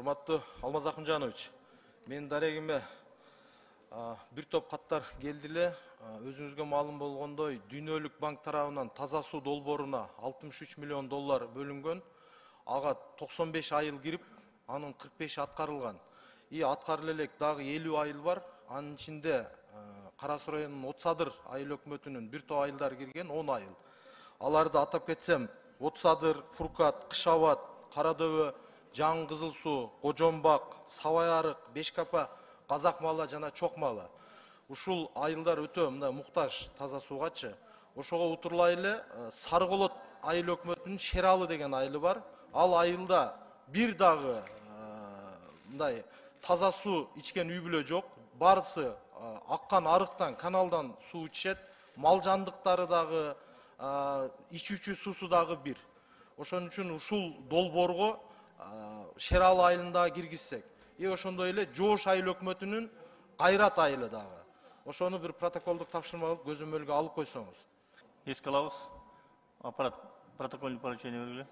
Урматтуу Алмаз Акынжанович, менин дарегиме бир топ каттар келди эле. Өзүңүзгө маалым болгондой, Дүйнөлүк банк тарабынан таза суу долбооруна 63 миллион доллар бөлүнгөн. Ага 95 айыл кирип, анын 45 аткарылган. Аткарыла элек дагы 50 айыл бар. Анын ичинде Кара Суу районунун Отсадыр айыл өкмөтүнүн бир топ айылдар кирген, 10 айыл. Аларды атап кетсем, Отсадыр, Фуркат, Кыш Абад, Кара Дөбө, Жаңы Кызыл Суу, Кожомбак, Сабай Арык, Бешкапа, Казак Мала жана Чок Мала. Ушул айылдар өтө мындай муктаж таза суугачы. Ошого утурлай эле Сары Колот айыл өкмөтүнүн Шералы деген айылы бар. Ал айылда бир дагы мындай таза суу ичкен үй бүлө жок. Барысы аккан арыктан, каналдан суу ичет. Мал жандыктары дагы, ичүүчү суусу дагы бир. Ошон үчүн ушул долбоорго Шералы айылын дагы киргизсек, ошондой эле Жоош айыл өкмөтүнүн Кайрат айылы дагы. Ошону бир протоколдук тапшырма кылып көзөмөлгө алып койсоңуз. Эске алабыз. Аппарат протокольный поручение бергиле.